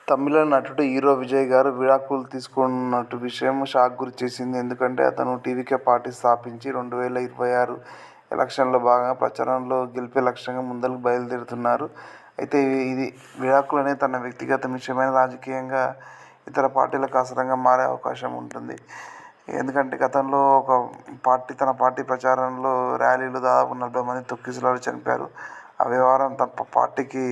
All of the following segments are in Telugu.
తమిళ నటుడు హీరో విజయ్ గారు విడాకులు తీసుకున్నట్టు విషయం షాక్ గురిచేసింది. ఎందుకంటే అతను టీవీకే పార్టీ స్థాపించి 2026 ఎలక్షన్లో భాగంగా ప్రచారంలో గెలిపే లక్ష్యంగా ముందరకు బయలుదేరుతున్నారు. అయితే ఇది విడాకులు అనేది తన వ్యక్తిగత విషయమైన రాజకీయంగా ఇతర పార్టీలకు ఆసరంగా మారే అవకాశం ఉంటుంది. ఎందుకంటే గతంలో తన పార్టీ ప్రచారంలో ర్యాలీలో దాదాపు 40 మంది తొక్కిసలాడి చనిపోయారు. ఆ వ్యవహారం తన పార్టీకి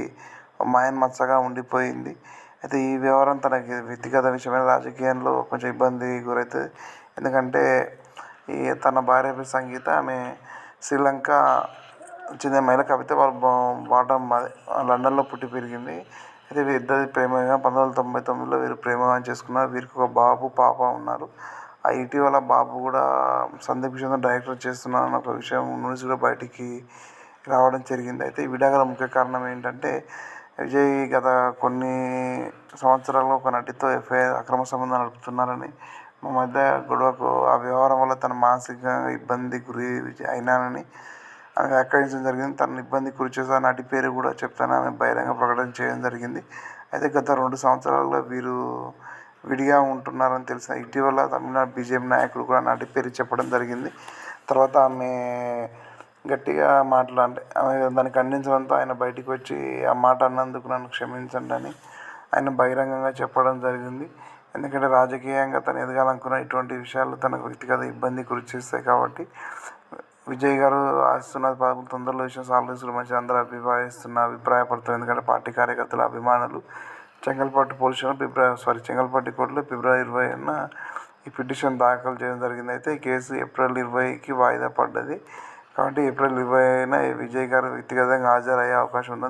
మచ్చగా ఉండిపోయింది. అయితే ఈ వ్యవహారం తనకి వ్యక్తిగత విషయమైన రాజకీయంలో కొంచెం ఇబ్బంది గురవుతుంది. ఎందుకంటే తన భార్య పేరు సంగీత, ఆమె శ్రీలంక చెందిన మహిళ. కాకపోతే వాళ్ళు లండన్లో పుట్టి పెరిగింది. అయితే వీరిద్దరి ప్రేమగా 1999లో వీరు ప్రేమ చేసుకున్నారు. వీరికి ఒక బాబు, పాప ఉన్నారు. ఇటీవల బాబు కూడా సందీప్ కిషన్ డైరెక్టర్ చేస్తున్నారన్న ఒక విషయం న్యూస్ కూడా బయటికి రావడం జరిగింది. అయితే ఈ విడాకుల ముఖ్య కారణం ఏంటంటే విజయ్ గత కొన్ని సంవత్సరాలుగా ఒక నటితో అక్రమ సంబంధం నడుపుతున్నారని, మా మధ్య గొడవకు ఆ వ్యవహారం వల్ల తన మానసికంగా ఇబ్బంది గురి అయినానని ఆమె వ్యాఖ్యానించడం జరిగింది. తనను ఇబ్బంది గురి చేసిన నటి పేరు కూడా చెప్తాను ఆమె బహిరంగ ప్రకటన చేయడం జరిగింది. అయితే గత 2 సంవత్సరాలుగా వీరు విడిగా ఉంటున్నారని తెలిసిన ఇటీవల తమిళనాడు బీజేపీ నాయకుడు కూడా నటి పేరు చెప్పడం జరిగింది. తర్వాత ఆమె గట్టిగా ఆమె దాన్ని ఖండించడంతో ఆయన బయటికి వచ్చి ఆ మాట అన్నందుకు నన్ను క్షమించండి అని ఆయన బహిరంగంగా చెప్పడం జరిగింది. ఎందుకంటే రాజకీయంగా తను ఎదగాలనుకున్న ఇటువంటి విషయాలు తనకు వ్యక్తిగత ఇబ్బంది గురి చేస్తాయి. కాబట్టి విజయ్ గారు ఆశిస్తున్న తొందరలో విషయం సాల్వ్ చేసుకుని మంచి అందరూ అభిప్రాయపడుతున్నారు. ఎందుకంటే పార్టీ కార్యకర్తల అభిమానులు చెంగల్పట్టు పోలీస్ స్టేషన్ చెంగల్పట్టు కోర్టులో ఫిబ్రవరి 20న ఈ పిటిషన్ దాఖలు చేయడం జరిగింది. అయితే ఈ కేసు ఏప్రిల్ 20కి వాయిదా పడ్డది. కాబట్టి ఏప్రిల్ 20న విజయ్ గారు వ్యక్తిగతంగా హాజరయ్యే అవకాశం ఉందని